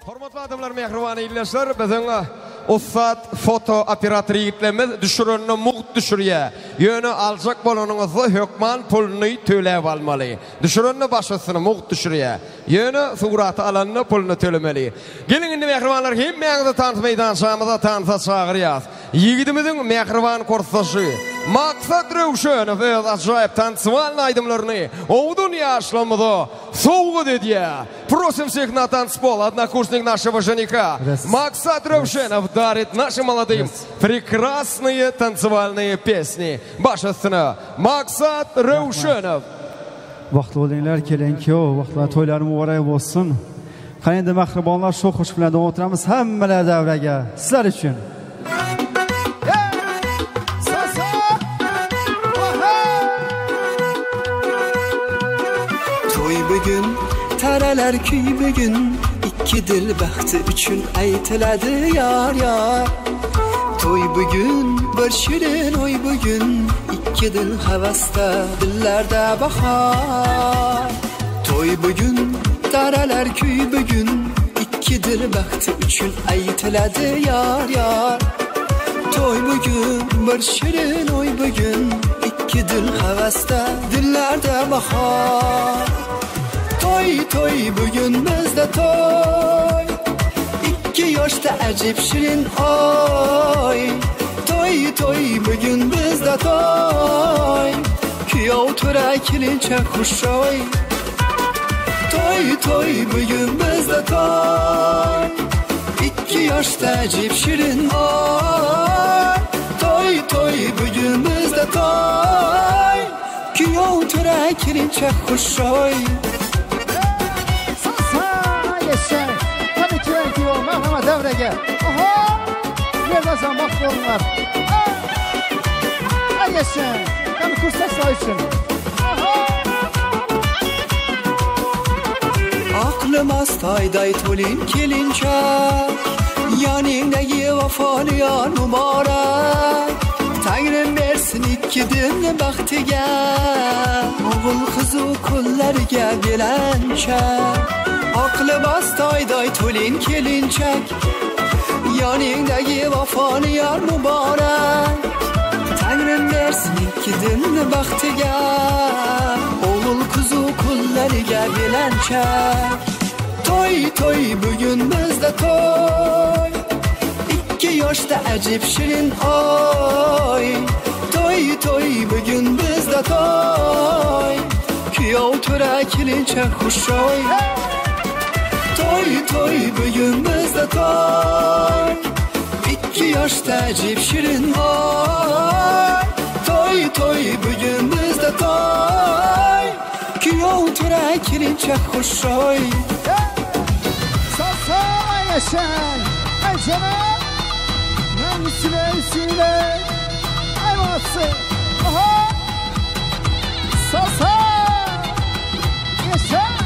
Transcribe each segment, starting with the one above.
Hormatly adamlar, mehribany illäşler, bizňe ussat foto operator ýigitlerimiz düşürünni muht düşürýär. Ýöne aljak bolanyňyzy hökman pulny töläp almaly. Düşürünni başasyny muht düşürýär. Ýöne suraty alanny pulny tölemeli. Gelin indi mehribanlar, hem meňde tans meýdançamyza tansa çagyrýas. Ýigidimiziň mehriban kursaşy Maksat Rewşenow öz ajaýyp tansymal aýdymlaryny owdun ýaşlamyda sowga edýär. Просим всех на танцпол, однокурсник нашего жениха. Максат Ревшенов дарит нашим молодым прекрасные танцевальные песни. Başasına Maksat Revşenov. Vaqt bo'linglar, keling-ku, vaqtlar to'ylar muborak bo'lsin. Qanday mehribonlar, shu xush bilan davom etamiz hammalar davraga. Sizlar uchun. To'y bugun taralar kuy bugün, ikki dil baxti uchun aytiladi yar yar. To'y bugün bir shirin oy bugün, ikki dil havasda, dillarda bahor. To'y bugün taralar kuy bugün, ikki dil baxti uchun aytiladi yar yar. To'y bugün bir shirin oy bugün, ikki dil havasda, dillarda bahor. Toy toy bugün bizde toy, ikki yoshda ajib shirin oy. Toy toy bugün bizde toy, kuyov to'ra kelinchak xushoy. Toy toy bugün bizde toy, ikki yoshda ajib shirin oy. Toy toy bugün bizde toy, kuyov to'ra kelinchak xushoy. Tabii ki belki olmaz ama devrege. Oho! Yerden bak olunlar. Ay yaşa! Tabii kursa sayısın. Aklım astayday tolin kelinçak, yanındaki vafalı yar mübarek. Tanrım versin ikki dilni baxtiga, o'g'il qizu kunlarga belanchak. Aqli bastoyday to'lin kelinchak, yoningdagi vafoni yar muborak. Tangrim bersin ikki dilni baxtiga, o'g'il qizu kunlarga belanchak. To'y to'y bugün bizda to'y, ikki yoshda ajib shirin oy. To'y to'y bugün bizda to'y, kuyov to'ra kelinchak xushoy. Toy toy bugün bizde toy, ikki yoshda ajib shirin oy. Toy toy bugün bizde toy, kuyov to'ra kelinchak xushoy. Sasa yaşay, ay canım, ben süle, ay vatsı, oho, sasa yaşay,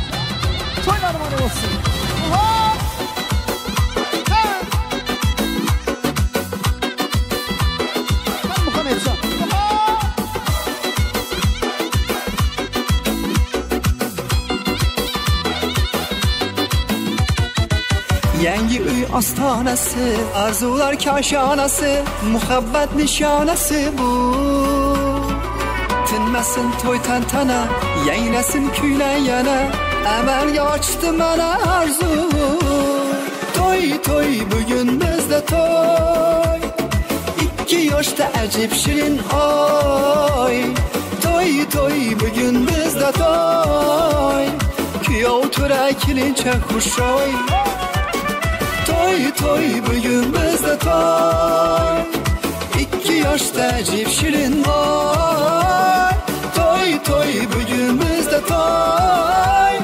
toylarım hadi olsun. Yangi uy ostonasi, arzular koshonasi, muhabbat nishonasi bu. Tinmasin to'y tantana, yanglasin kuylar yana, amalga ochdi mana arzu. To'y to'y bugün bizda to'y, ikki yoshda ajib shirin oy. To'y to'y bugün bizda to'y, kuyov to'ra kelinchak xushoy. To'y to'y bugün bizda to'y, ikki yoshda ajib shirin oy. To'y to'y bugün bizda to'y,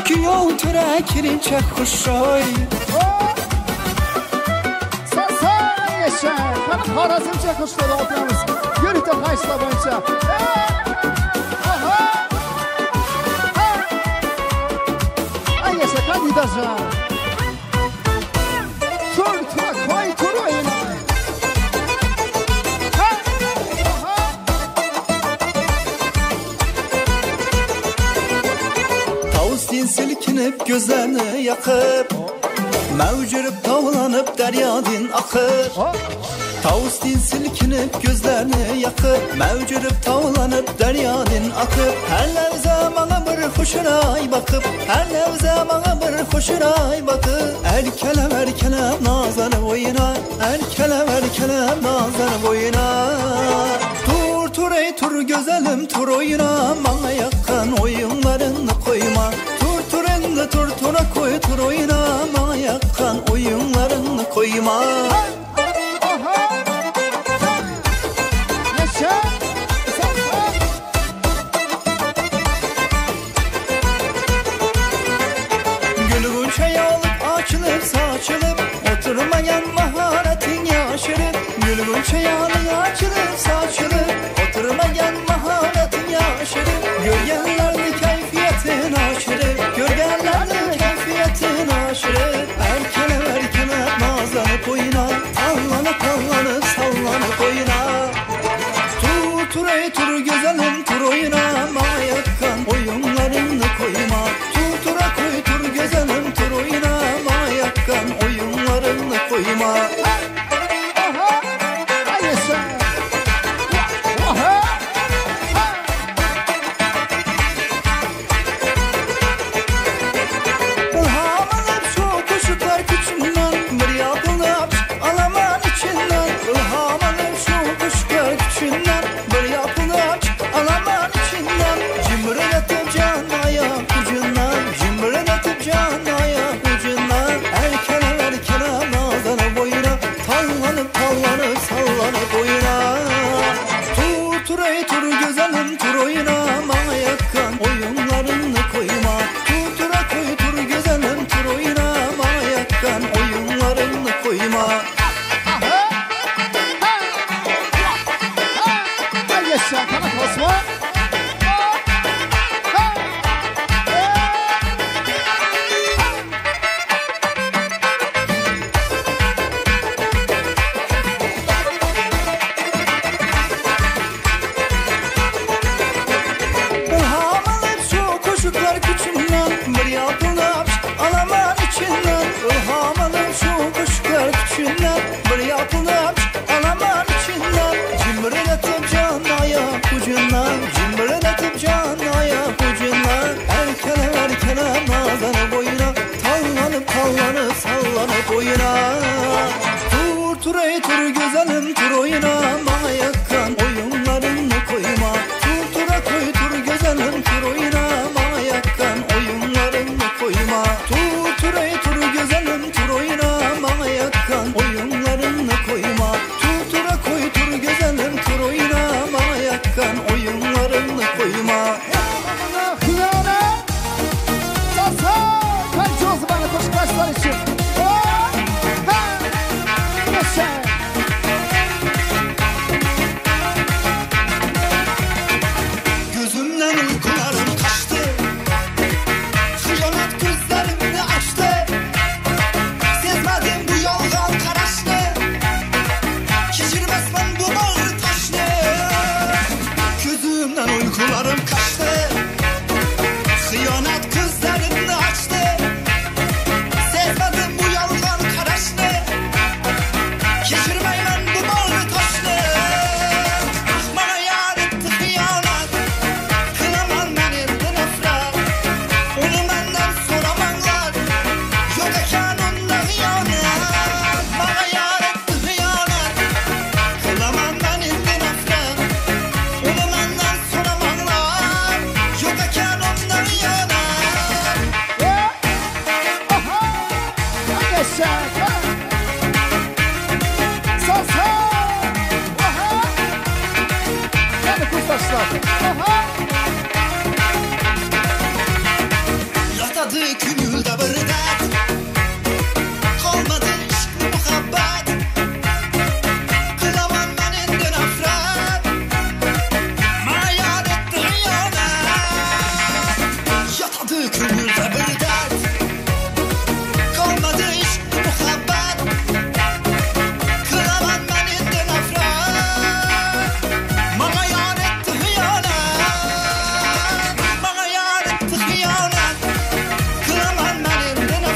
kuyov to'ra kelinchak xushoy. Sasa yaşa, ben Xorazmcha qo'shiqlar o'qiymiz. Yurita qaysilar bo'yicha. Ay yaşa, kandidaja. Tavustin silkinib gözlerini yakıp, Mevcürüp tavlanıp deryadın akır Tavustin silkinip gözlerini yakıp Mevcürüp tavlanıp deryadın akıp Her levze bana bir hoşuray bakıp Her levze bana bir hoşuray bakıp Erkelem nazarı boyuna Erkelem nazarı boyuna Tur ey tur güzelim tur oyuna Bana yakın oyunlarını koyma Tur endi tur tura koy tur oyuna Bana yakın oyunlarını koyma Gülgün çayalık açılıp saçılıp Oturmayan maharetin yaşırıp Gülgün çayalık açılıp saçılıp Oturmayan maharetin yaşırıp Gölgenlerde keyfiyetin aşırıp Gölgenlerde keyfiyetin aşırıp Erkele nazlanıp oyna Tallanıp sallanıp oyna Tur ey tur güzelim tur oyna Bana yakın oyunlarını koyma Tura koy tur güzelim tur oyna Bana yakın oyunlarını koyma Ilhamlanıp şu kuşuklar küçüğünden Bir yapılıp alaman içinden Ilhamlanıp şu kuşuklar küçüğünden Bir yapılıp alaman içinden Cimriletim can ayak ucundan Cimriletim can ayak ucundan Erkele nazlanıp boyuna Tallanıp sallanıp oyuna Tur ey tur güzelim tur oyuna Bana yakın oyunlarını koyma Tura koy tur güzelim tur oyuna Bana yakın oyunlarını koyma Yaşa kanat Osman Ilhamlanıp şu kuşuklar küçüğünden Bir yapılıp alaman içinden Ilhamlanıp şu kuşuklar küçüğünden Bir yapılıp alaman içinden Cimriletim can ayak ucundan Cimriletim can ayak ucundan Erkele nazlanıp boyuna Tallanıp sallanıp oyuna Tur ey tur güzelim tur oyuna Bana yakın oyunlarını koyma Tura koy tur güzelim tur oyuna Bana yakın oyunlarını koyma Tur ey tur güzelim tur oyuna Bana yakın oyunlarını koyma Tura koy tur güzelim tur oyuna Bana yakın oyunlarını koyma Hıyana Sasa Kaç olsun bana koşu kaçlar için Yaşa Gözümden uykularım kaçtı Hıyanet gözlerimi açtı Sezmedim bu yalgan karaştı Geçirmez ben bu bağrı taştı Gözümden uykularım kaçtı Hıyanet gözlerimi açtı Sezmedim bu yalgan karaştı Geçirmey ben bu bağrı taştı Ah bana yar etti hıyanet Kılaman ben etti nefret Onu benden soramanlar Yok eken onda hıyanet Bana yar etti hıyanet Kılaman ben etti nefret Onu benden soramanlar Yok eken onda hıyanet Yaşa Sasa Yani kuştaşlar Yatadı kümülde bir dert Kalmadı işk muhabbet Kılaman ben etti nefret Bana yar etti hıyanet Yatadı kümülde bir dert Kalmadı işk muhabbet Kılaman ben etti nefret Bana yar etti hıyanet Bana yar etti hıyanet Kılaman ben etti nefret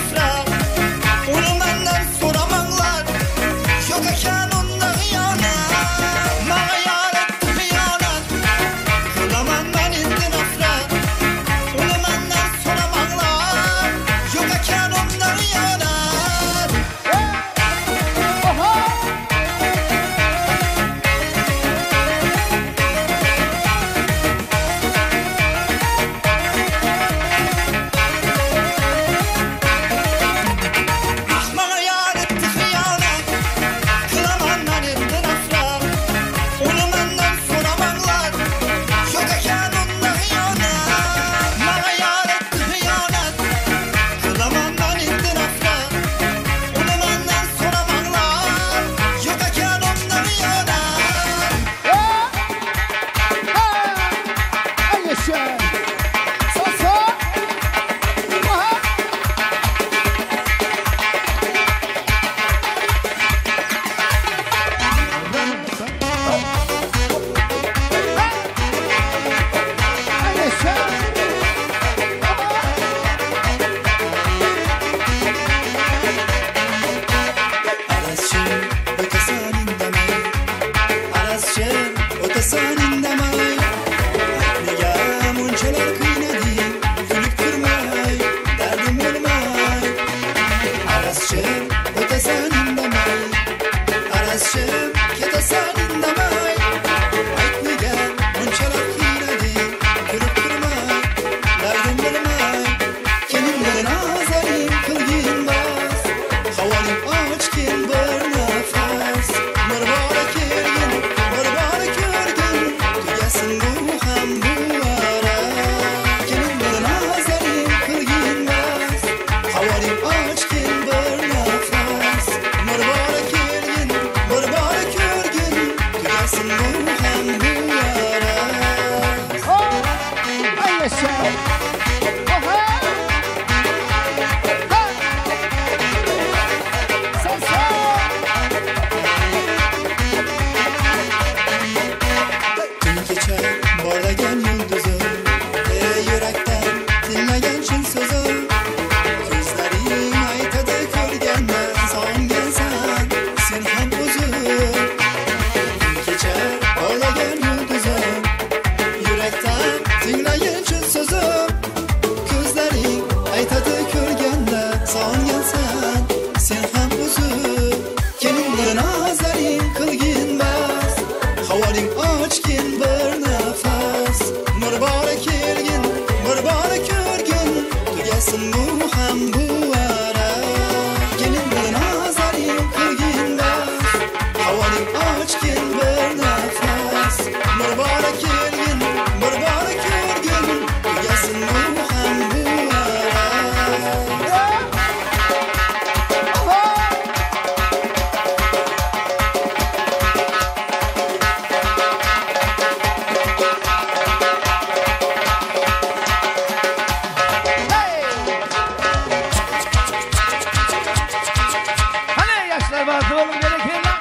Berbatı olun gerekirler.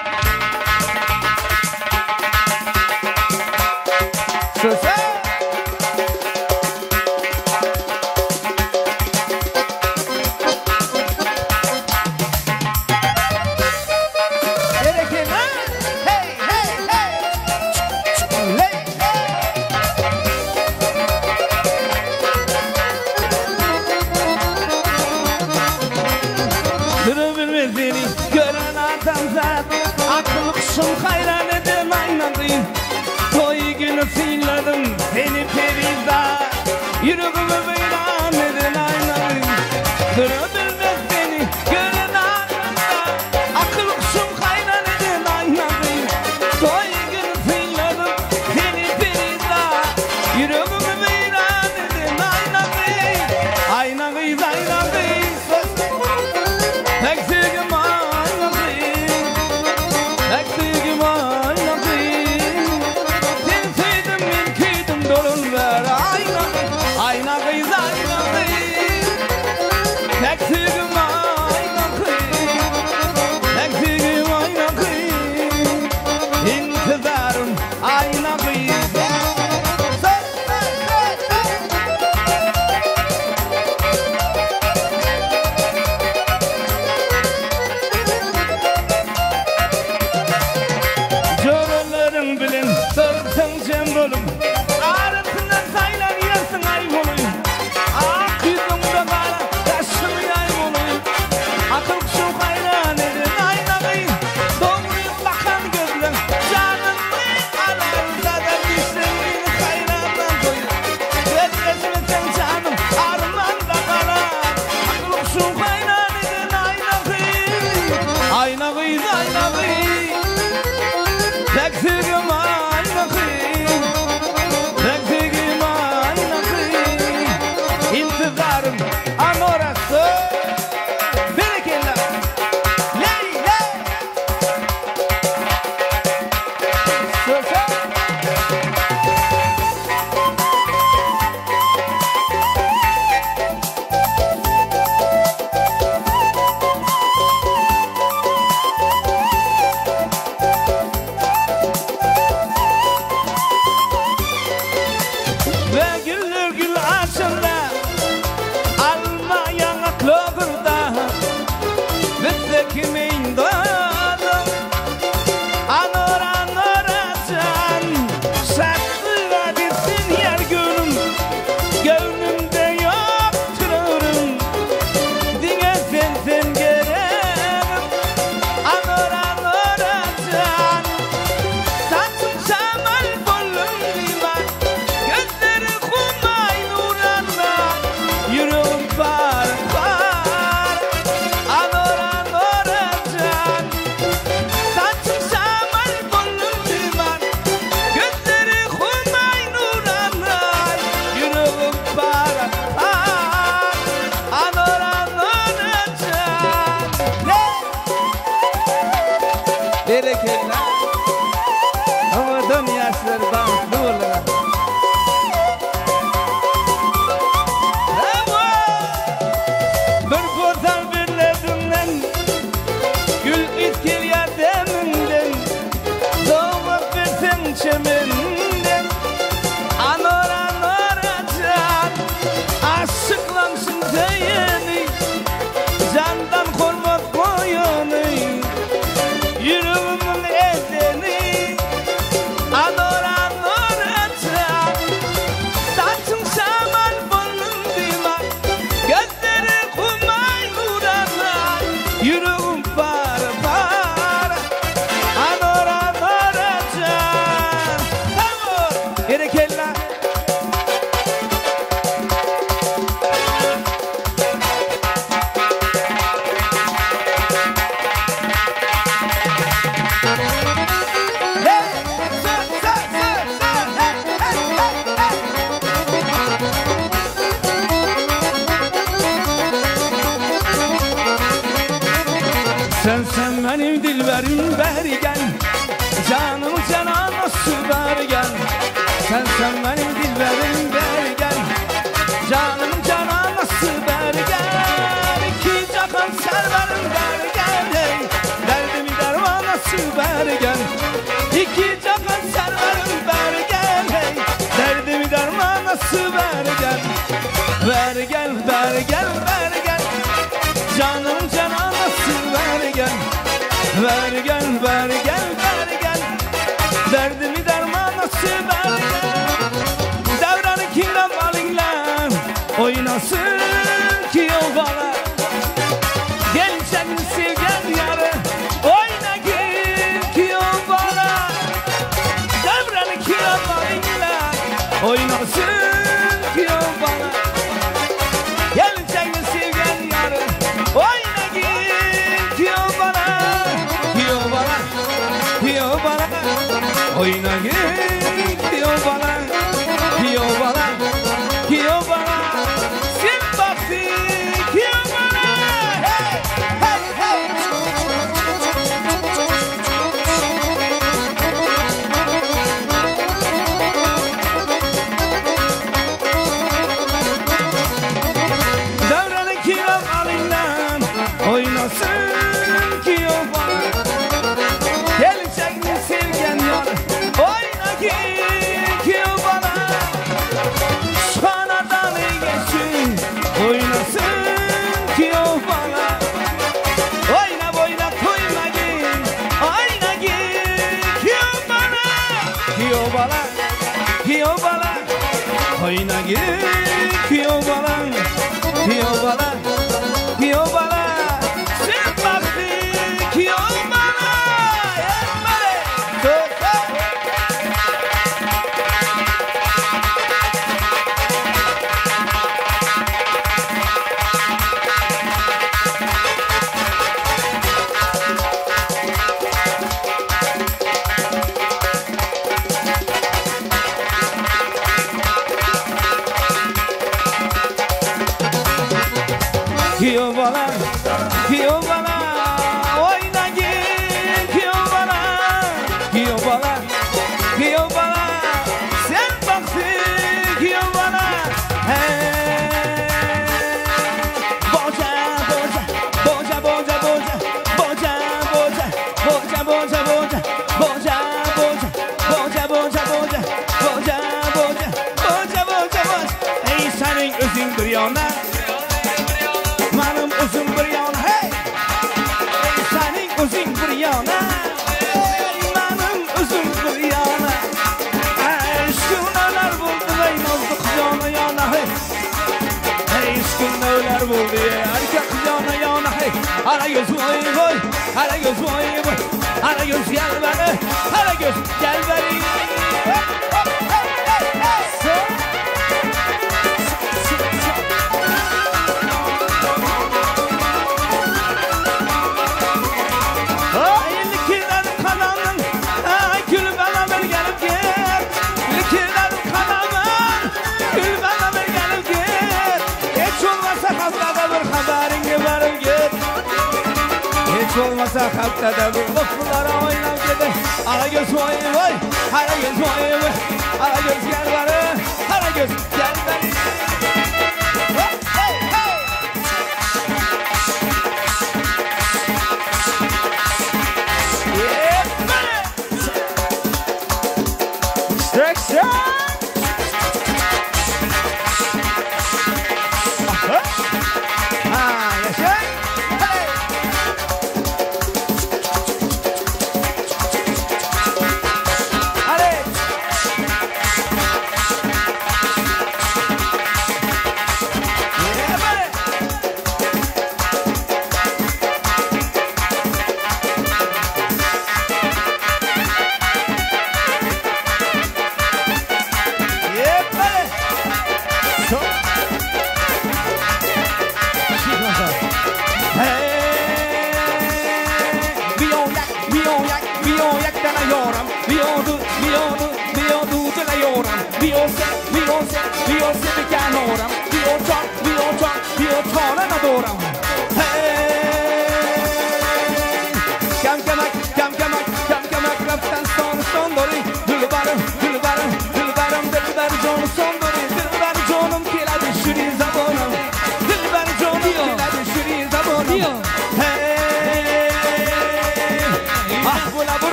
Söze. Gerekirler. Hey hey hey. Hey hey. Kırıvır beni gören adam zat. Akıl kuşum hayran eden aynadı. Toy günü filladım seni perida. Yüreğimi beyran eden aynadı. Kırıvır beni gören adam zat. Akıl kuşum hayran eden aynadı. Toy günü filladım seni perida. Yüreğimi beyran eden aynadı. Aynadı aynadı. Teksigim aynadı. Teksigim aynadı. Sen sevdim ben kıydım dolun ver aynadı. Aynadı aynadı. Teksigim aynadı. Teksigim aynadı. İntizarım aynadı. Jorların bilen sırtın cem bolum. Arasından saylan yersin ay boluyum. Ak yüzümde kara yaşım yay boluyum. Akıl kuşum hayran edin aynayı. Doğruyum bakan gözlem canımı alarsa da düşsün beni hayrandan koyun. Gözleşmesen canım armanda kalar. Akıl kuşum hayran edin aynayı. Aynayı aynayı. Teksigim aynadı. Teksigim aynadı. İntizarım amorası. Bereketler. Ley ley. Söze. Ve güller gül açında alma yanaklarında bize kimin doğdum anor anoracan saklı desin yer gönlüm gönlümde yok tırırım dine sen gereğim anor anoracan saçım şamal bollum divan gözleri kumay nuranla yüreğim par par anor anoracan saçım şamal bollum divan gözleri kumay nuranla yüreğim par par anor anoracan Bereketler ama dünyasları danslı olur. Bir kotan birledimden gül itkil yardımından doğmak versen çemenden anor anoracan aşıklansın dayını candan korkmak koyunu yüreğimin edeni anor anoracan saçım şamal bollum divan gözleri kumay nuranlar yüreğim par par anor anoracan tamam gerekirler. Sen benim dilberim bergen canım canana su bergen sen benim dilberim bergen canım canana su bergen iki cahan serverim bergen hey derdim anası bergen İki cahan serverim bergen hey Derdimi dermanası bergen Bergen bergen bergen Canım cananası bergen Bergen bergen bergen Derdimi dermanası bergen Devranı kimden balinler Oynasın ki o bana Gençlerini sevgen yarı Oyna ki o bana Devranı kimden balinler Oynasın ki o bana Gençlerini sevgen yarı Oyna ki o bana Ki o bana Ki o bana Oyna ki o bana Ki o bana Ki o bana Simpati ki o bana Hey hey hey Devranı kiram alinden Oynasın ki o bana Gelecek sevgen yar Oyna ki o bana Şanadan geçsin Oynasın ki o bana Oyna boyna koyma git Oyna ki o bana Ki o bana Ki o bana Oyna ki o bana Ki o bana Ki o bana Sen baktı ki o bana Yetmedi Ki o bana Ki o bana Oyna ki o bana Ki o bana Ki o bana Sen baktın ki o bana Boca boca Boca boca boca Boca boca Boca boca boca Boca boca Boca boca boca Boca boca Boca boca boca Ey senin özün bir yana Benim özüm bir yana hey Senin özün bir yana Benim özüm bir yana Aşkın neler buldu ey nazlık yana yana hey Aşkın neler buldu erkek yana yana hey Ara göz vay vay Ara göz vay vay Ara göz gel beni Ara göz gel beni Olmasa kalpte de bu laflara oynam gidi Ara göz vay vay Ara göz vay vay Ara göz gel bari Ara göz gel bari Hey hey Yeah bari Distraction yaşay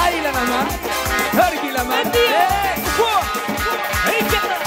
Aylan aman. Hörgül aman. Hey kızlar.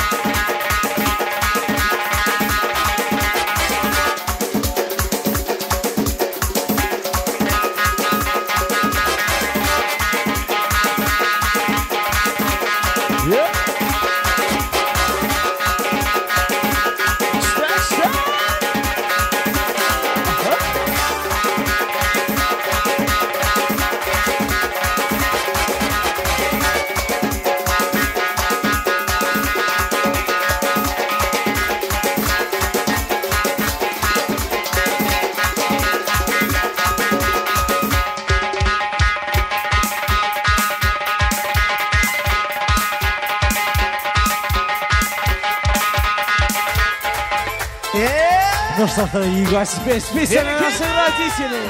Nostra amigo, Специально наши родители.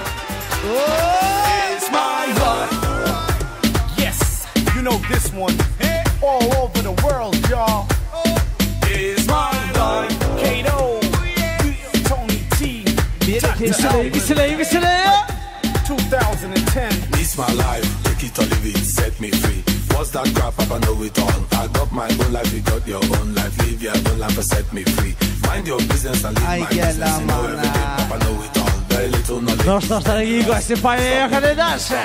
It's my life. Yes, you know this one. All over the world, y'all. It's my life. Kato, Tony T. Веселее. 2010. It's my life, take it or leave it, set me free. What's that crap, Papa know it all. I got my own life, you got your own life. Live your own life and set me free. Mind your business and live my business. You know everything, Papa know it all. Very little knowledge. Ну что ж, дорогие гости, поехали дальше.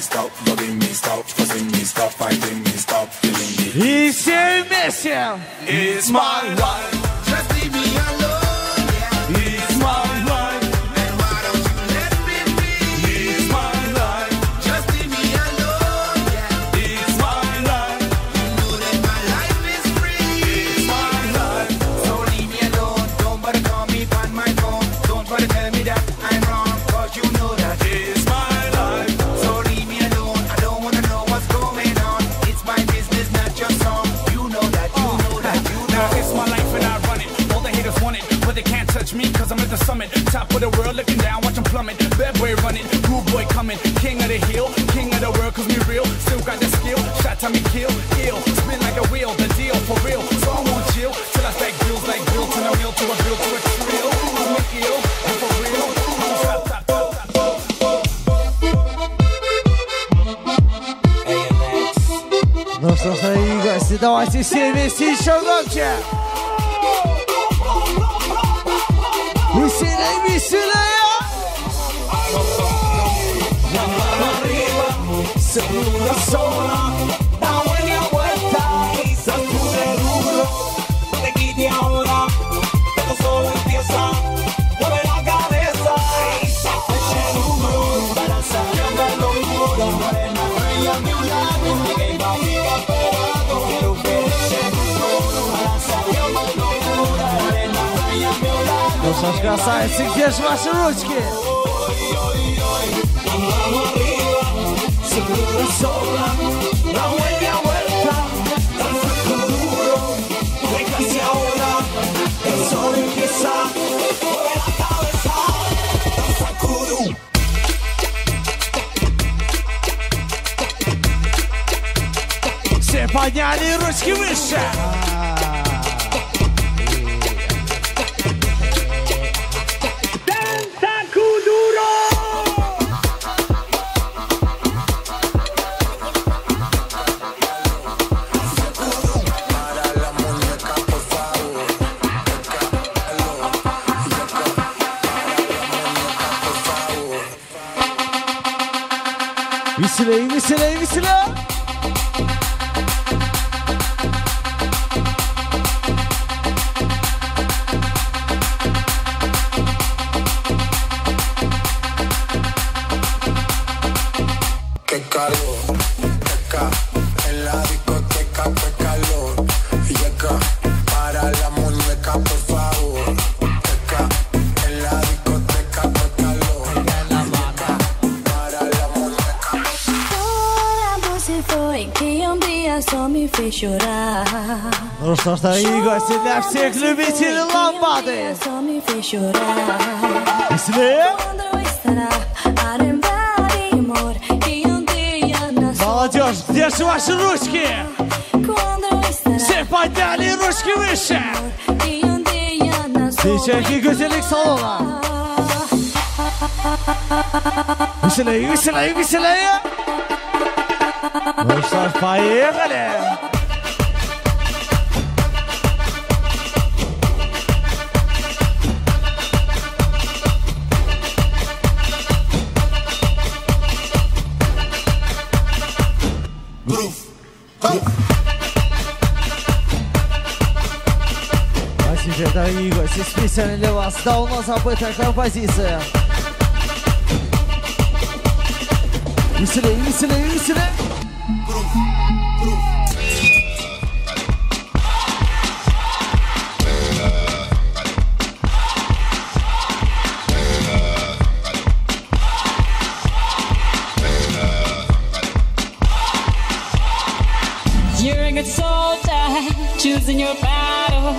Stop loving me, stop fussing me, stop fighting me, stop killing me. И все вместе. It's my life. Just leave me alone. It's my life. Then why don't you let me be? It's my life. Just leave me alone. It's my life. You know that my life is free. It's my life. So leave me alone. Don't bother call me on my phone. Don't bother tell me that I'm wrong. Cause you know that it's my life. So leave me alone. I don't wanna know what's going on. It's my business, not your song. You know that, you know that, you know. Now it's my life and I run it. All the haters want it, but they can't touch me cause I'm at the summit. Top of the world, looking down, watch them plummet. Bad boy running, rude boy coming. King of the hill, king of the world cause me real. Still got the skill, shot time me kill, ill. Spin like a wheel, the deal for real. So I won't chill till I stack bills like Bill. Turn a wheel to a bill to a trill. I'm ill, and for real. Stop. Ну что ж, дорогие гости, давайте все вместе еще громче. Веселее. Seguro sola, da buena vuelta y sacude duro. No te quite ahora, esto solo empieza. Mueve la cabeza y sacude duro. Para salir de locura, morena, ella a mi lado. Que va pegado, quiero que eche duro. Para salir de locura, morena, ella a mi lado. Ну что ж, красавицы, где же ваши ручки? Vamos arriba, seguro sola, la buena vuelta, tan duro, de casi ahora, el sol empieza, mueve la cabeza, tan sacudo. Все подняли ручки выше. Веселее. Qué calor, acá en la discoteca, qué calor. Y acá para la muñeca, por favor. Acá en la discoteca, qué calor. Para la muñeca. Toda você foi que um dia só me fez chorar. Ну что ж, дорогие гости, для всех любителей ламбады. Só me fez chorar. Веселее. Quando estará a lembrar de amor que um dia nasceu. Молодежь, где же ваши ручки? Quando estará Все подняли ручки выше. que um dia nasceu. Диджейки Гузелик салона. Веселее. Dostlar payı Спасибо, дорогие гости. Специально для вас. Давно забытая композиция. Веселей, веселей, веселей. You're a good soldier, choosing your battle.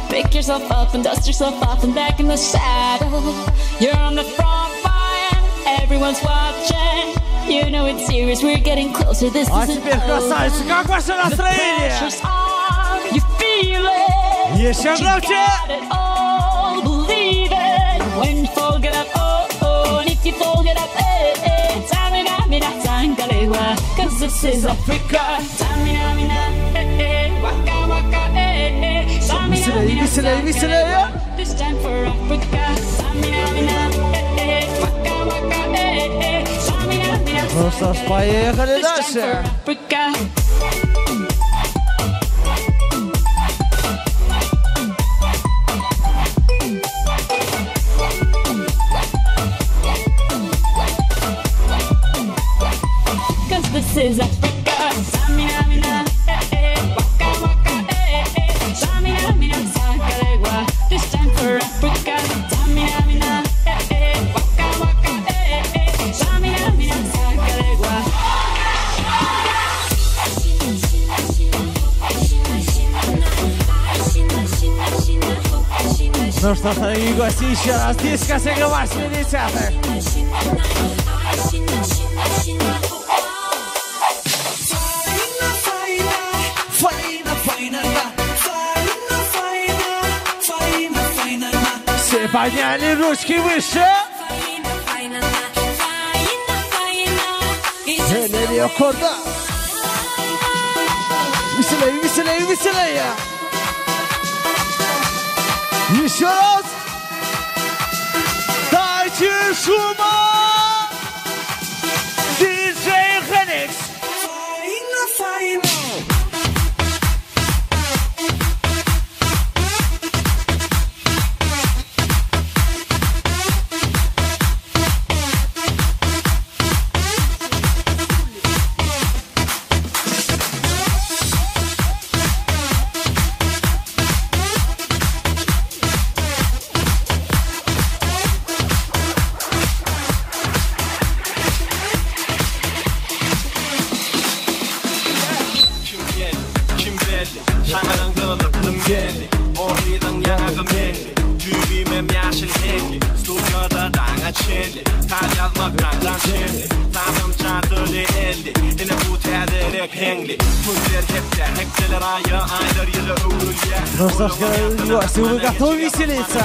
Pick yourself up and dust yourself off and back in the saddle. You're on the front line, everyone's watching. You know it's serious, we're getting closer. This А isn't теперь, красавицы, как ваше настроение? pressure's on, you feel it. Еще You громче. got it all, believe it. When you fall, get up, oh, oh. And if you fall, get up, eh, eh. Tamina, mina, tangalewa. Cause this is Africa. Tamina, mina, eh, eh. Waka, waka, eh, eh. Tamina, Веселей, mina, веселей, веселей. tangalewa. This time for Africa. Tamina, mina, eh, eh. Waka, waka, eh, eh. Tamina, mina, Ну что ж, поехали this time for дальше. Africa. Cause this is Africa. Samina, mina, eh, eh. Waka, waka, eh, eh. Samina, mina, sakalegua. This time for Africa. Samina, mina, eh, eh. Waka, waka, eh, eh. Samina, mina, sakalegua. Ну что ж, дорогие гости, еще раз дискотека 80-х. Все подняли ручки выше. Elleri yukarıda. Веселее, веселее, веселее. Еще раз. Дайте шума. Диджей Хеникс. Ну что ж, гости, вы готовы веселиться?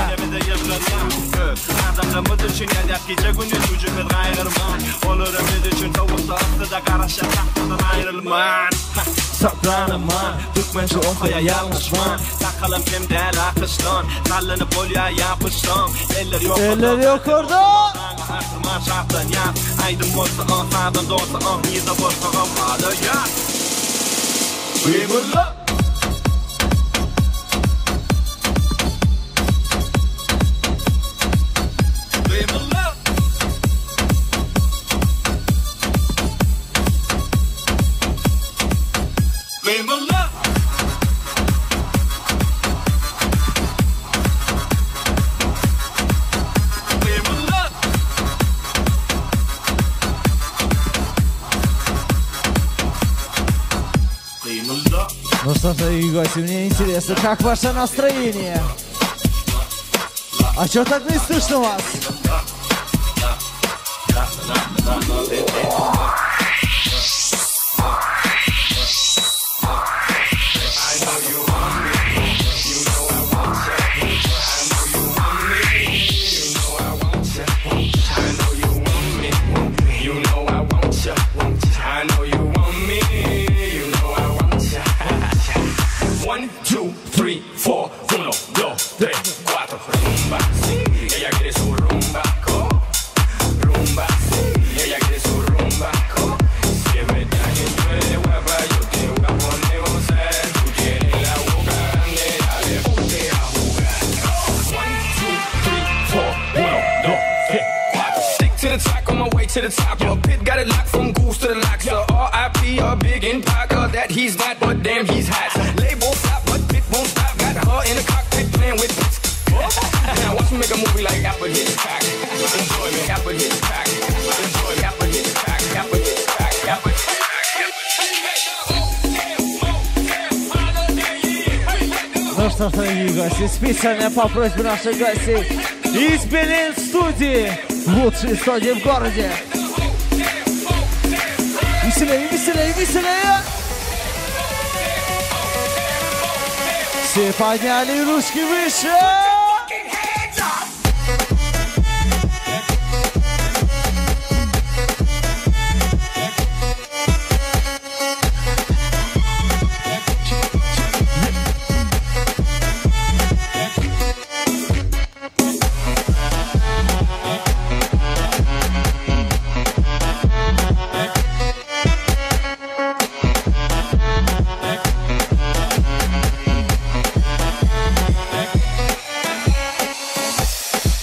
Saklanamam, dökmen şu ortaya yanlışman. Takalım kimdel akıştan, sallanıp olya yapıştan. Eller yok Elleri yukarıda. Akırman şarttan yap. Aydın olsa on, sağdan doğsa on. Yiğide boşta on, hadi yap. We will love. Ну что ж, дорогие гости, мне интересно, как ваше настроение? А чё так не слышно вас? I know you want me. Stick to the track on my way to the top. Pit got it locked from goose to the locks. R.I.P. Big in Parker. That he's not, but damn he's hot. Label stop, but Pit won't stop. Got her in the cockpit playing with Pit. Now watch me make a movie like Apple Hitchcock. Enjoy me, Apple Hitchcock. Enjoy me, Apple Hitchcock. Apple Hitchcock. Apple Hitchcock. Ну что ж, дорогие гости, специально по просьбе наших гостей из Белин студии, лучшей студии в городе. Веселее, веселее, веселее! Все подняли ручки выше!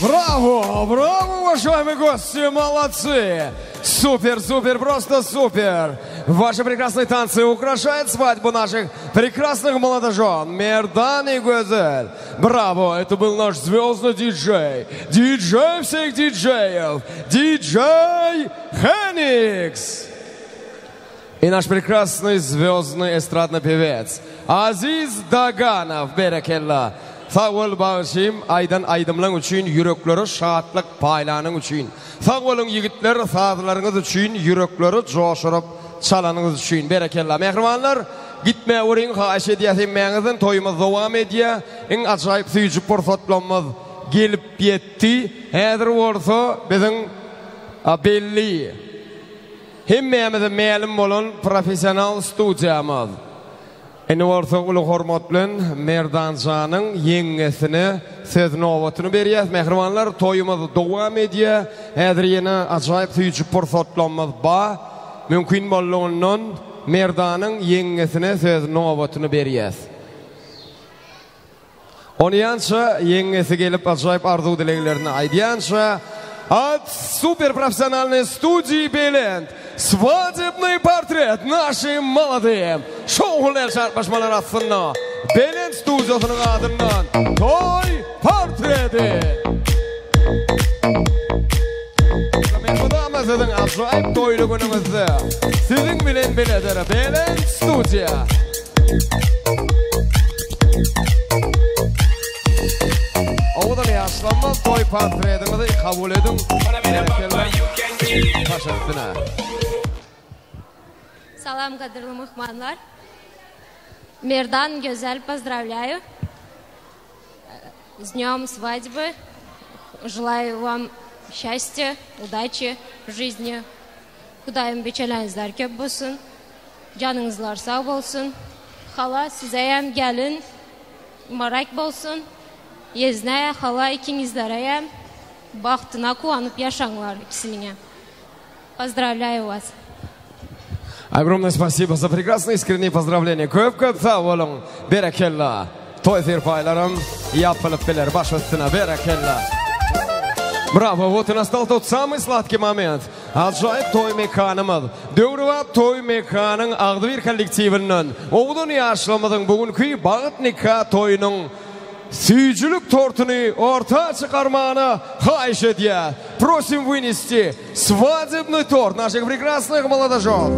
Браво, браво, уважаемые гости, молодцы! Супер, супер, просто супер! Ваши прекрасные танцы украшают свадьбу наших прекрасных молодожен Мердан и Гюзель. Браво, это был наш звездный диджей, диджей всех диджеев, диджей Хеникс. И наш прекрасный звездный эстрадный певец Азиз Даганов, Берекелла. Sağ ol bağışım, aydan aydımlan üçün, yürekleri şahatlık paylanın üçün. Sağ olun yigitler, sazlarınız üçün, yürekleri coşurup çalanınız üçün. Berekellah. Mehrimanlar, gitmeye uğrayın, haş ediyesinmenizin, toyumuz devam ediyor. En acayip suyucu fırsatlarımız gelip yetti. Hazır olsa bizim belli. Hemmemizin ma'lum olan profesyonel studiyamız. Eni orta ulu hormat bilen Merdanjanyň yeňesine söz nowatyny berýär. Mehrimanlar, toyumuz dowam edýär. Häzir ýene ajaýyp süýjü pursatlarymyz bar. Mümkin bolýandan Merdanyň yeňesine söz nowatyny berýär. Onyança yeňesi gelip ajaýyp arzu dileglerini aýdýança от суперпрофессиональной студии «Беленд» свадебный портрет нашим молодым шоу-гулер шарпашмалар астында «Беленд» студиясының адынан той портрети. Мен будамыз sizin ajaýyp toýly günüňizde sizin bilen biledir «Беленд» студия. Oğudan yaşlanmaz toy portretimizi kabul edin. Салам, кадрлы мухманлар. Мердан, Гюзель, поздравляю. С днем свадьбы. Желаю вам счастья, удачи в жизни. Кудайым бечеләңизләр көп булсын. Жаныңызлар сау болсын. Хала, сизәем gelin. Марак болсын. Езная, хала, икиңиздәрәем. Бактына куанып яшаңлар икисиңә. Поздравляю вас. Огромное спасибо за прекрасные искренние поздравления. Köp sağ olun. Berekella. Toy zirpaylarım yapılıp bilir. Baş üstüne berekella. Браво, вот и настал тот самый сладкий момент. Ajaýyp toy mekanymyz. Döwrüwap toy mekanyň Agdyr kollektiwinden Oğudun ýaşlamyzyň bugünkü bagyt nikah toyunyň süýjülük tortuny orta çıkarmany haýyş edýär. Просим вынести свадебный торт наших прекрасных молодожен.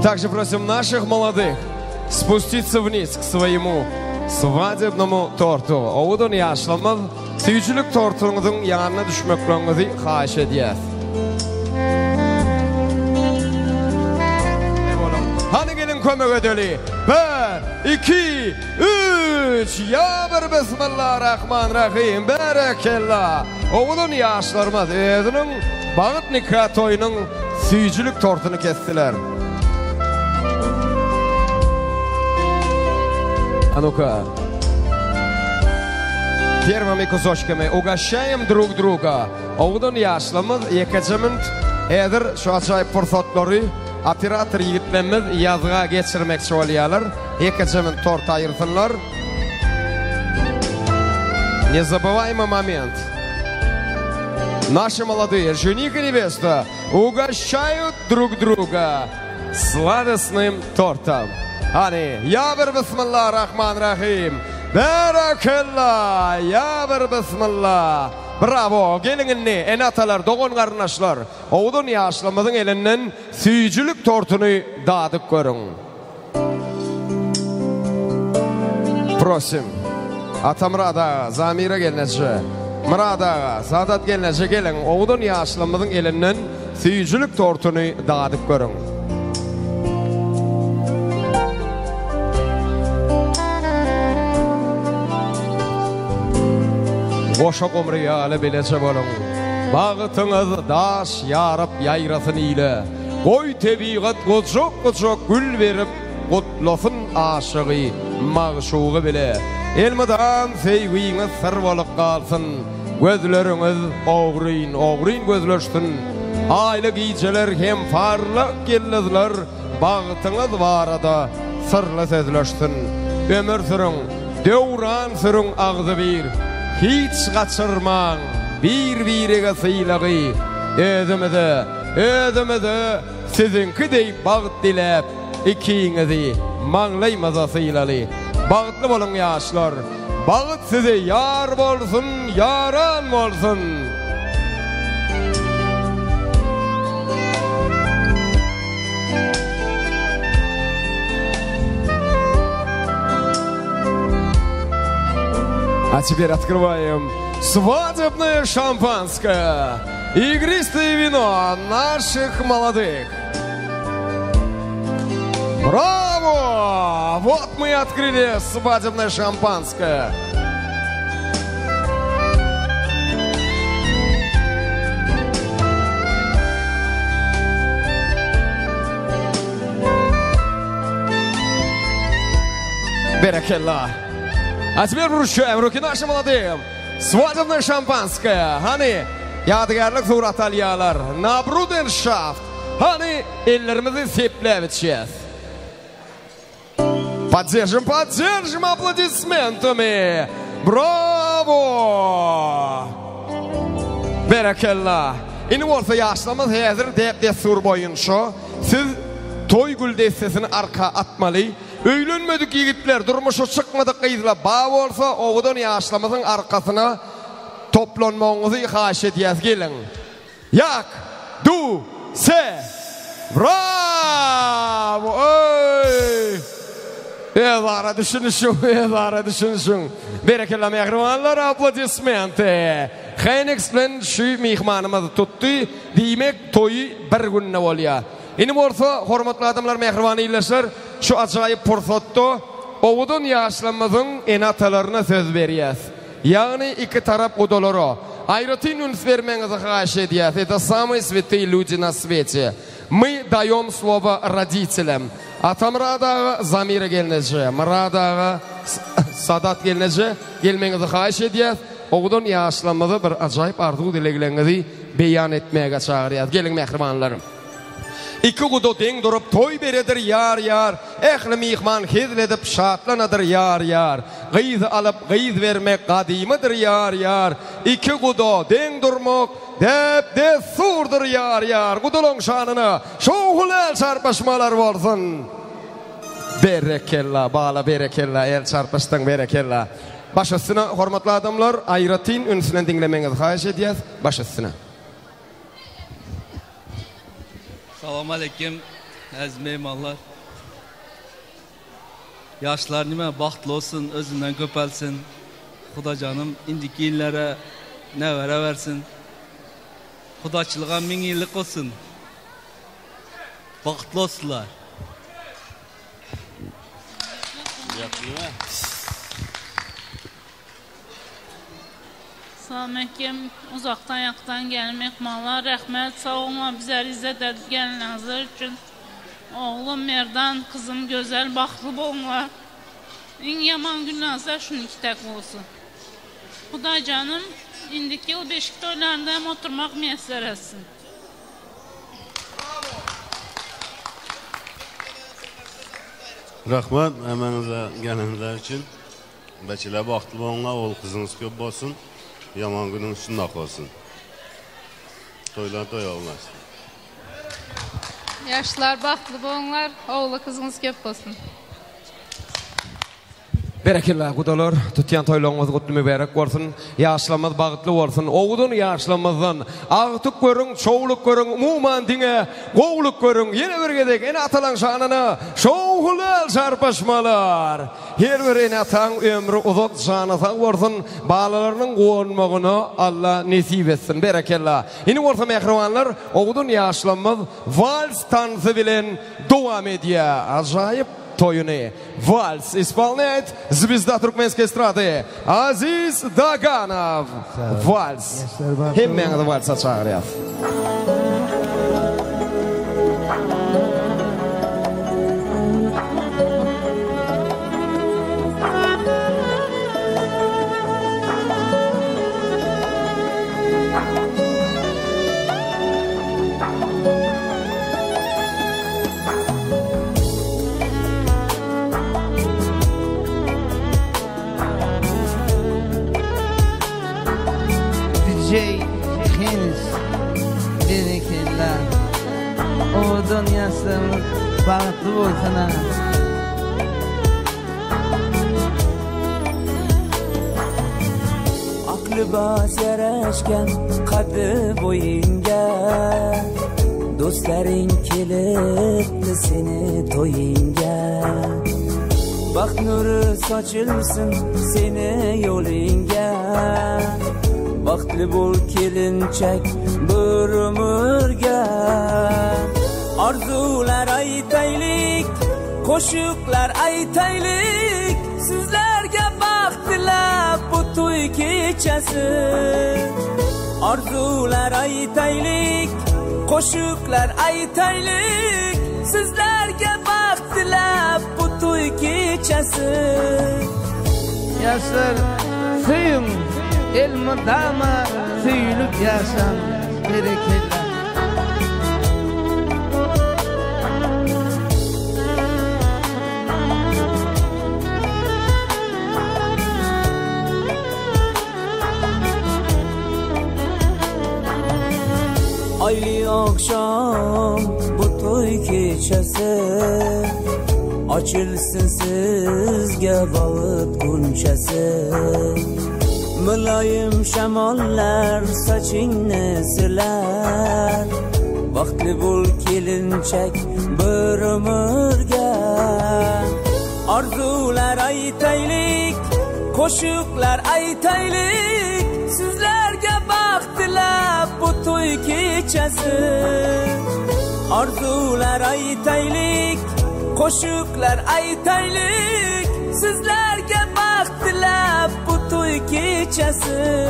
Также просим наших молодых спуститься вниз к своему свадебному торту. Oğudun ýaşlamyz süýjülük tortunyň ýanyna düşmekleňizi haýyş edýär. Hadi gelin kömek edelim. 1, 2, 3. Ya bir bismillahirrahmanirrahim. Berekellah. Oğulun yaşlarımız özünün bagyt nikah toyunun süýjülük tortunu kestiler. А ну-ка. Первыми кусочками угощаем друг друга. Oğulun yaşlarımız ekejemint edir şu ajaýyp fursatlary operator ýigitlerimiz ýazga geçirmekçi bolýarlar. Ekejemint tort aýyrsynlar. Незабываемый момент. Наши молодые жених и невеста угощают друг друга сладостным тортом. Hani, ya bir bismillahirrahmanirrahim. Barakallah, ya bir bismillah. Bravo, gelin ne? Enatalar, doğun kardeşler. Oğudun yaşlamızın elinden süyücülük tortunu dağıdık görün. Prosim. Atamrada, Zamira gelince. Mırada, Sadat gelince gelin. Oğudun yaşlamızın elinden süyücülük tortunu dağıdık görün. Boşa qomriyalı beləcə bolun. Bağıtınız daş yarıb yayrasın ilə. Qoy təbiqat qocuq gül verib qutlasın aşığı mağşuğu belə. Elmidan sevginiz sır bolub qalsın. Gözləriniz oğruyun gözləşsin. Aylı geceler hem farlı gelizler. Bağıtınız varada sırlı sözləşsin. Ömür sürün, devran sürün ağzı bir. Hiç kaçırman bir-birine sıylağı özümüzü sizinki deyip bağıt dilep ikinizi manlaymaza sıylalı bağıtlı olun yaşlar bağıt sizi yar olsun yaran olsun. А теперь открываем свадебное шампанское, игристое вино наших молодых. Браво! Вот мы открыли свадебное шампанское. Берекелла. А теперь вручаем руки нашим молодым. Свадебное шампанское. Hani, yadigarlık surat alyalar. Nabrudenschaft. Hani, ellerimizi seplep içeceğiz. Поддержим аплодисментами. Браво! Berekellah. İni olsa yaşlamız hazır deyip destur boyunca siz toy gül destesini arka atmalı. Öylünmedik yigitler, durmuşu çıkmadık kıyızla bağ olsa oğudun yaşlamızın arkasına toplanmağınızı xahiş ediyez gelin. Yak, du, se, bravo, oy! Evara düşünüşün. Berekellah mehribanlar, aplodismente. Xeynix'len şu mihmanımızı tuttu, demek toyu bir gününe olya. İnim orta, hormatlı adamlar, mehriban iyileşler, şu acayip fırsatda oğudun yaşlamızın enatalarına söz veriyiz. Yani iki taraf odaları. Ayrıtın üns vermenizi xahiş ediyiz. Это самые святые люди на свете. Мы даем слово родителям. Atamradağı Zamira gelince, Mıradağı Sadat gelince gelmenizi xahiş ediyiz. Oğudun yaşlamızı bir acayip arzu dileglerinizi beyan etmeye çağırıyız. Gelin mehribanlarım. İki kudu den durup toy beredir yar. Ehli mihman hizledip şatlanadır yar. Gıyz alıp gıyz vermek kadimidir yar. İki kudu den durmak de surdur yar. Kudulun şanına şoğul çarpışmalar olsun. Berekellah, bağla berekellah, el çarpıştın berekellah. Baş üstüne hormatlı adamlar, ayratin ünsünden dinlemenizi xahiş ediyiz. Baş üstüne. Salam aleyküm, əziz mehmanlar. Yaşlar nime baxtlı olsun, özündən köpəlsin. Xuda canım, indiki illərə nəvərə versin. Xudaçılığa 1000 illik olsun. Baxtlı olsunlar. Salam aleyküm, uzaqdan yaxdan gəlin mehmanlar, rəhmət, sağ olma, bizləri izzət edib gəlinizlər üçün. Oğlum Merdan, kızım gözəl, baxtlı olma. En yaman günlərsə şununki tək olsun. Xuda canım, indiki yıl beşik toylarında hem oturmaq müyəssər etsin. Rahmat, əmənizə gəlinizlər üçün. Bəlkələ baxtlı olma, oğul qızınız köp olsun. Yaman günün şundak olsun. toylar toy olmaz. Yaşlar baxtlı bolunlar, oğlu kızınız köp olsun. Berekillah kudalar, tutyan toylarımız kutlu mübarek olsun, yaşlamaz bağıtlı olsun, oğudun yaşlamazdan, ağıtık görün, çoğuluk görün, umuman dine, qoğuluk görün, yine bir gedek, ene atalan şanına, çoğulal çarpışmalar. Her bir ene atan ömrü uzak şanısan olsun, bağlarının qoğunmağını Allah nesip etsin, berekillah. Yine olsa mehrivanlar, oğudun yaşlamaz, vals tansı bilen devam ediyor, acayip toyunu. Vals исполняет звезда туркменской эстрады Aziz Daganov. Vals. Hemmeni valsa çağırıyor. Henüz dedikler o dünyasının bağıtlı olsun ha. Aklı bas yaraşken kadı boyunca dostların kilitli seni toyunca bak nuru saçılsın seni yolunca Baxtlı bol kelinçek bir ömürge Arzular aytaylik, koşuklar aytaylik Sizlerge baxtılab bu toy keçesi Arzular aytaylik, koşuklar aytaylik Sizlerge baxtılab bu toy keçesi Yaşar suyum elmi dama suyulup yaşam bereketler. Aylı akşam bu toy keçesi Açılsın sizge bağıt gunçesi Mülayim şamallar saçını siler Baxtlı bul kelinçek bir ömürge Arzular aytaylik, koşuklar aytaylik Sizlerge baxtılab bu toy keçesi Arzular aytaylik, koşuklar aytaylik Sizlerge baxtılab bu toy keçesi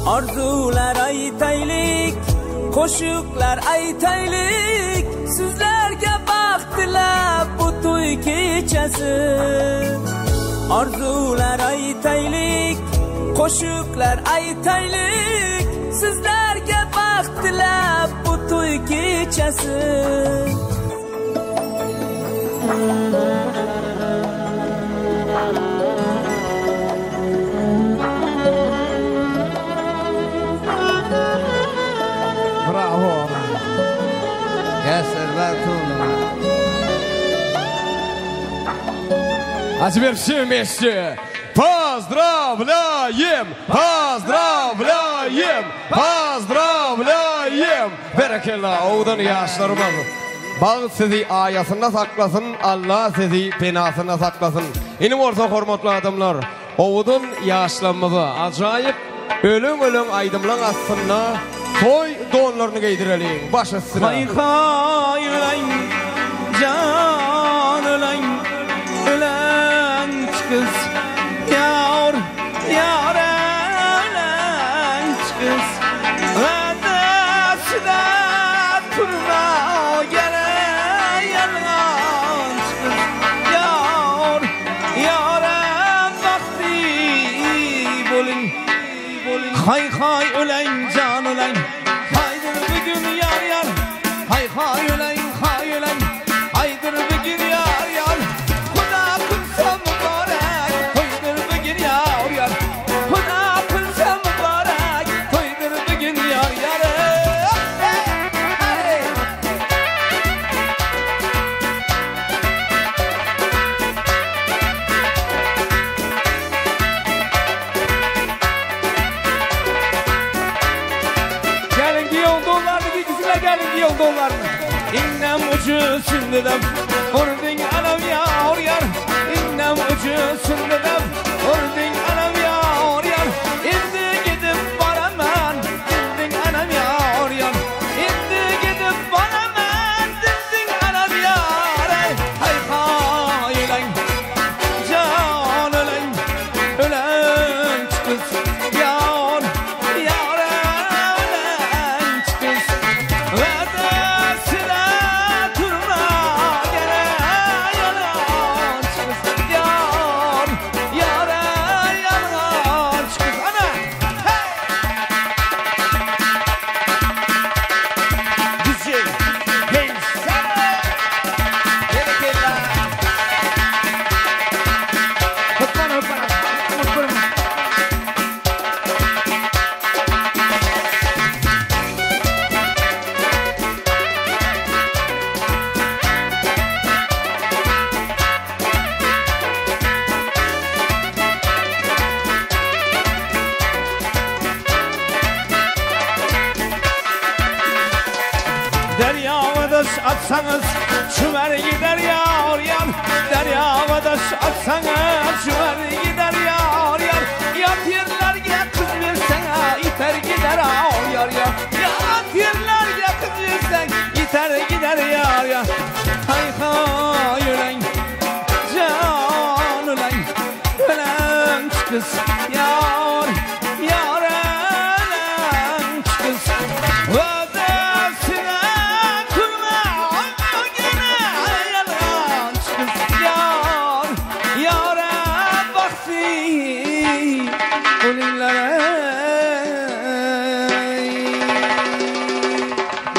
Arzular aytaylik, koşuklar aytaylik Sizlerge baxtılab bu toy keçesi Arzular aytaylik, koşuklar aytaylik Sizlerge baxtılab bu toy keçesi Bravo. Yaşar Bartoloma. А теперь все вместе. Поздравляем! Поздравляем! Поздравляем! Berekillah, oğudun yaşlarımız. Bağ sizi ayasında saklasın, Allah sizi penasında saklasın. İnim orta hormatlı adamlar, oğudun yaşlarımızı acayip ölüm aydımlan aslında toy donlarını giydirelim. Başı sıra. Hay hay ölen, can ölen, ölen kız. Yar, yar ölen kız. Vedası da turna gele yalnız kız. Yar, yar Hay hay ölen can ölen, haydır bugün yar yar. Hay hay ölen, hay ölen, haydır bugün yar yar. Huda kılsa mübarek, haydır bugün yar yar. Huda kılsa mübarek, haydır bugün yar yar. İnnem ucu sündedem, ordin anam yar yar. İnnem ucu sündedem, ordin anam yar yar. İndi gidip varamam, dindin anam yar yar. İndi gidip varamam, dindin anam yar. Hay hay ölen, can ölen, ölen kız yar, yar ölen kız. Atsanız şüver gider yar yar. Deryava daş atsanız şüver gider yar yar. Yat yerlerge kız versene iter gider yar yar. Yat yerlerge kız versen iter gider yar yar. Hay hay ölen, can ölen, ölen kız yar, yar ölen kız.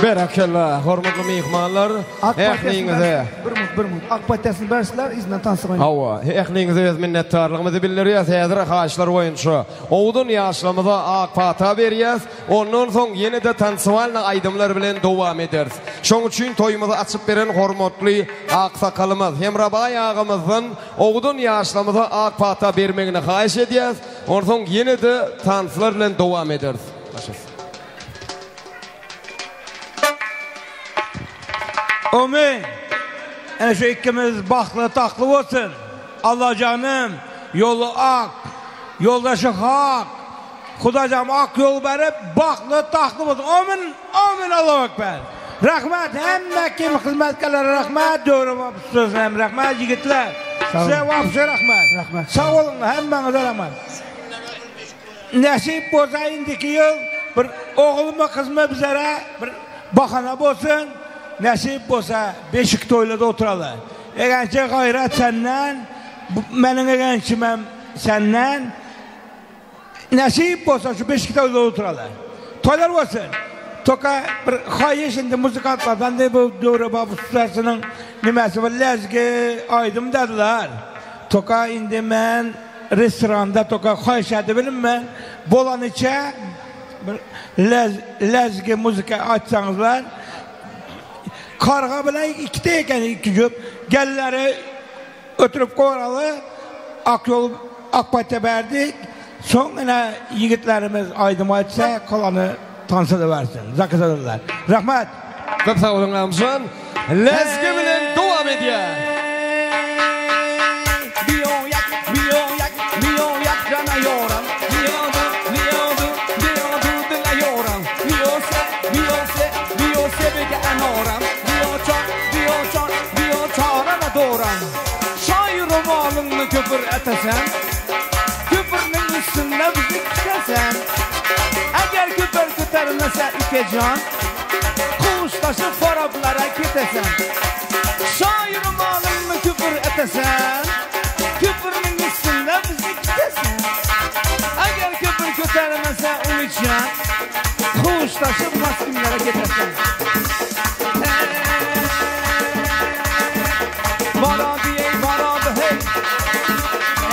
Berakallah, hormatly mehmanlar, ähliňize. Bir mut. Akpatyasını bersiler, izlen tansıgyn. Hawa, ähliňize minnetdarlygymyzy bildirýäs. Häzir haýşlar boýunça owdun ýaşlamyza akpata berýäs. Ondan soň ýene-de tansyvalny aýdymlar bilen dowam ederiz. Şoň üçin toýumyzy açyp beren hormatly aksakalymyz Hemrabay agymyzyň owdun ýaşlamyza akpata bermegini haýyş edýäs. Ondan soň ýene-de tanslar bilen dowam ederiz. Amin. Yani şu ikimiz baklı taklı olsun. Allah canım yolu ak, yoldaşı hak. Kudacağım ak yol verip baklı taklı olsun. Amin, amin Allahu Ekber. Rahmet hem kim hizmetkarlara rahmet diyorum sözüm rahmet yigitler. Size vapşı rahmet. Sağ olun hemmenize rahmet. Nasip olsa indiki yıl bir oğluma kızma bizlere bir bakana olsun. Nasip olsa beşik toylada oturalım. Eğence gayret senden, benim eğencimem senden. Nasip olsa şu beşik toylada oturalım. Toylar olsun. Toka bir hayır şimdi müzikantlar. Ben de bu doğru babu susasının nimesi var. Lezgi aydım dediler. Toka indi ben restoranda toka hayır edebilir mi? Bolan içe lezgi müzik açsanızlar. Karga bile ikideyken iki cüp gelleri ötürüp koralı Akyol Akpat'a verdik. Sonra yigitlerimiz aydım açsa kalanı tansa versin. Zakısadılar. Rahmet. Çok sağ olun amcan. Lezgi bilen devam ediyor. Biyon yak cana yoran. Biyose bege anoran. Doğran. Şair romanını köpür etesen, köpürün üstünde bizi kesen. Eğer köpür kütermese iki can, kuştaşı farablara gitesen. Şair romanını köpür etesen, köpürün üstünde bizi kesen. Eğer köpür İstermese unutcan Kuştaşıp maskimlere getirsen Baradı ey baradı hey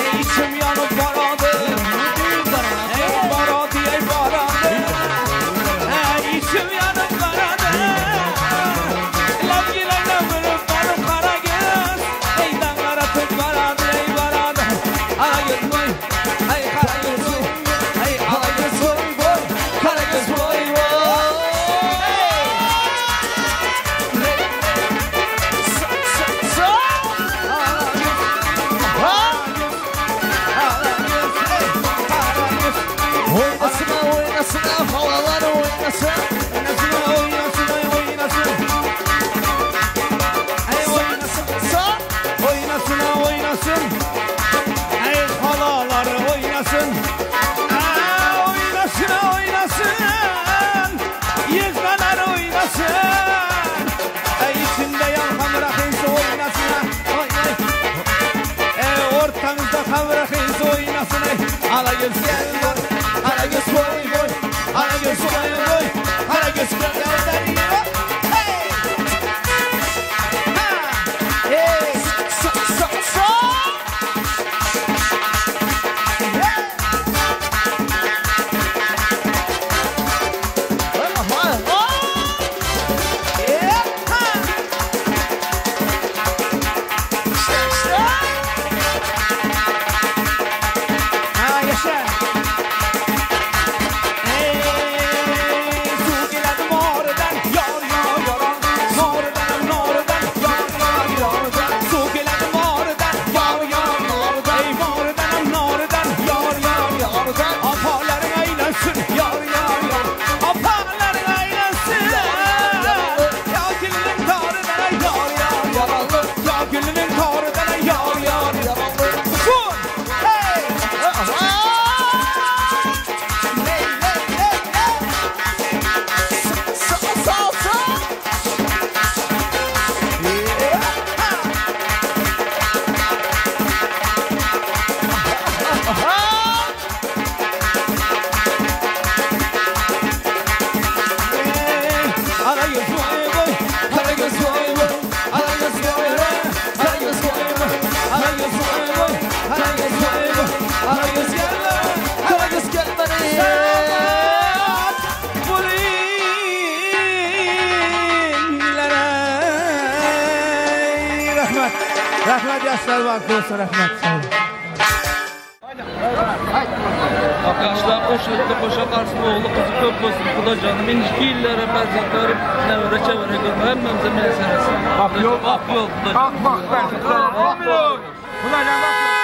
Ey içim yanıp baradı Ey baradı ey baradı Ey içim yanıp baradı Lavgilerle vurup varıp kara göz Ey dağlara tut baradı ey baradı Ara göz boy Ey kara göz boy Ey ala göz boy boy Kara göz boy boy Oynasın havalar oynasın Oynasın Ey havalar oynasın Oynasın Yıkmalar oynasın Ey içinde yankan bırakıysa oynasın Ey ortanızda kan bırakıysa oynasın Ala göz gel Ala göz boy boy Ala göz boy boy Ala göz gel gel Hey Ha Hey So Rahmet yaşlar var dostlar rahmet. Arkadaşlar koşuldu koşa karşısında oğlu kızı köp olsun. Kuda canım indiki illere perzeklerim nevre çevre görme hemmemize meselesi. Bak yol kuda canım. Bak perzeklerim. Bak yol. Kuda canım bak yol.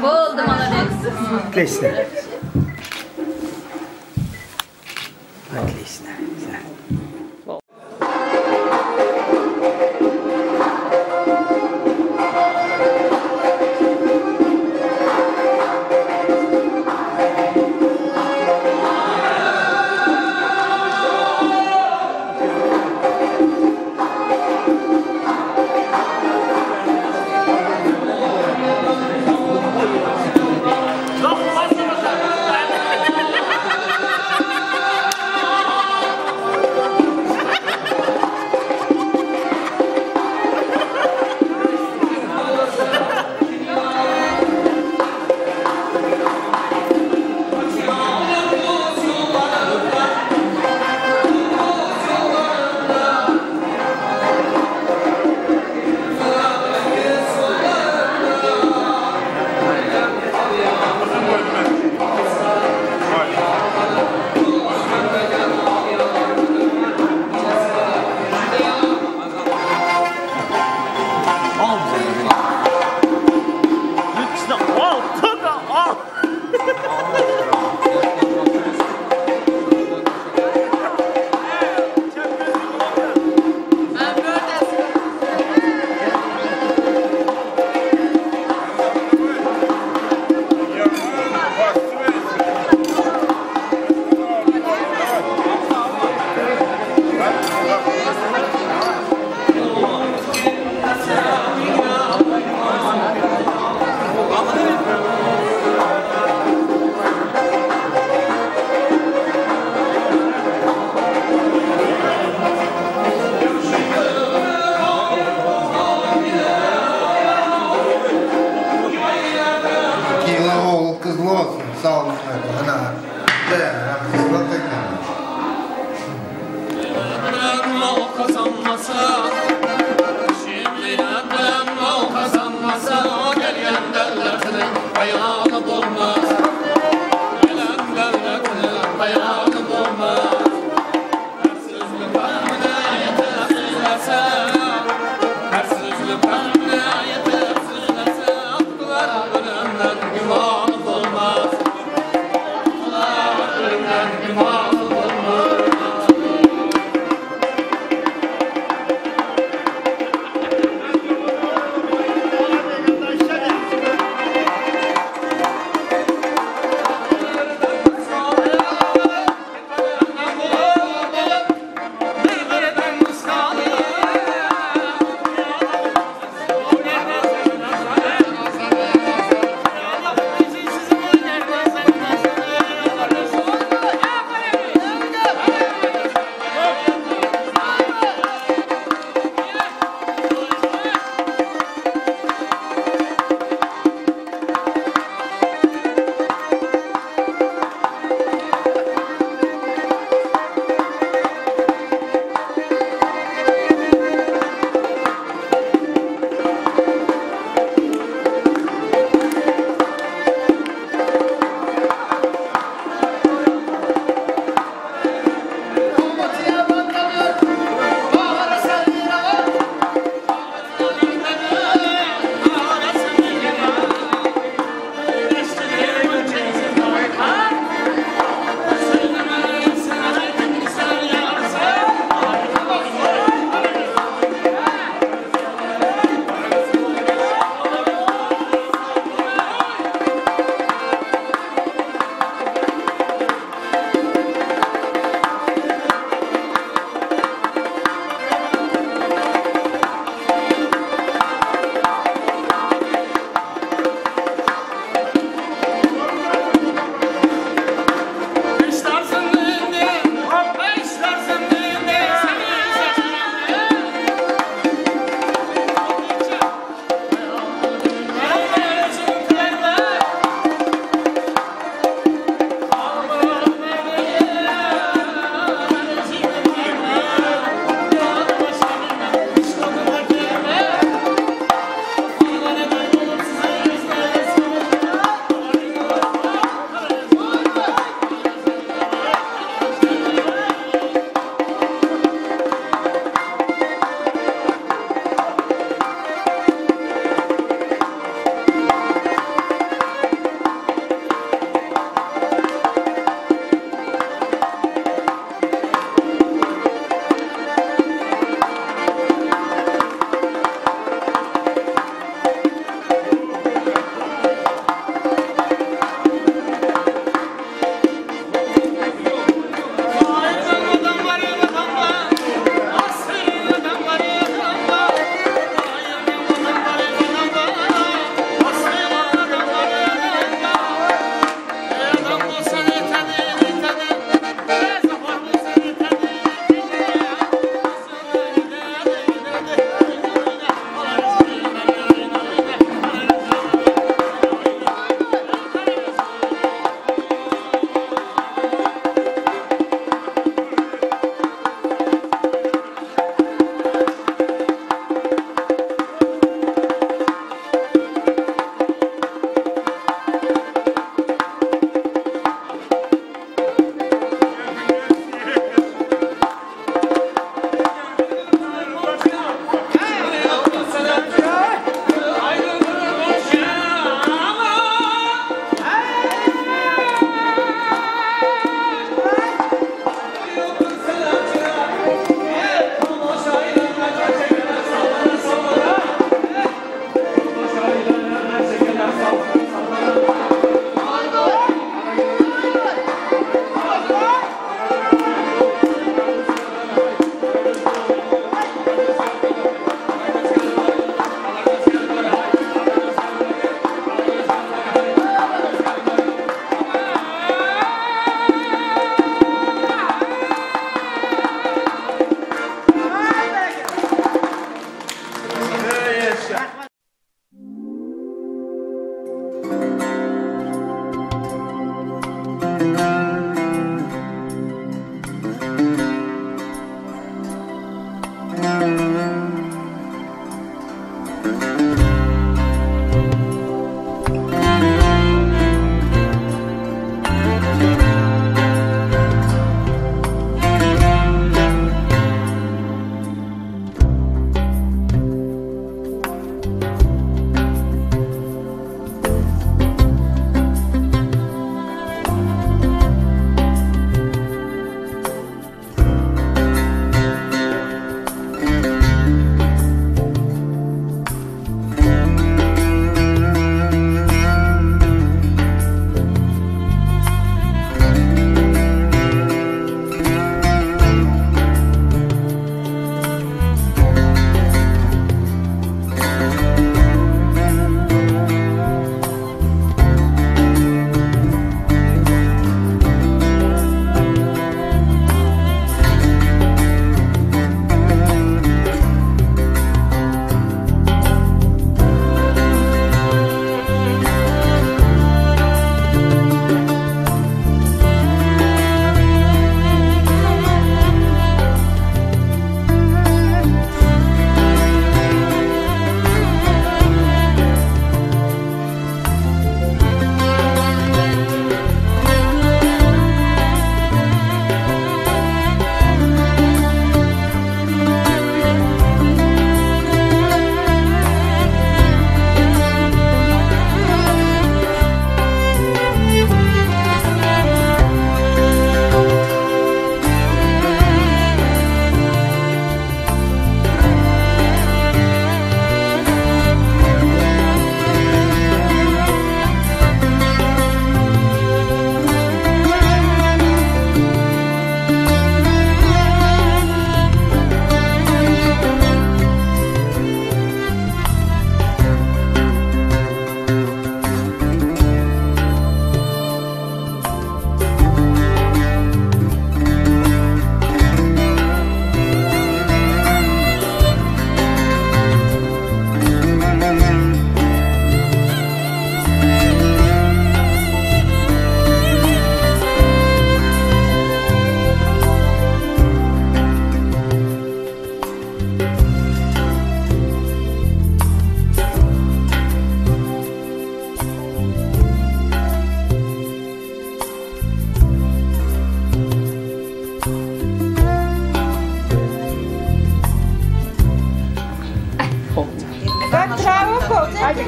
Болды, молодец. Отлично. Отлично. Don't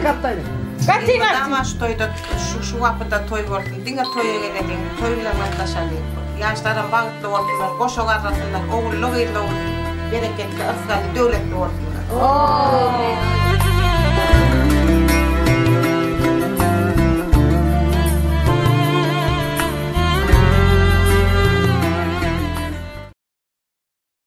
Katlayın katlayın. Katlayın. Damaş toyda şu vapıda toy vurdun. Dine toya geledin. Toylarına taşadın. Yaşların bağıtlı oldular. Koşuk arasında oğullu gıyla oldu. Bereketli ıskali devletli oldular.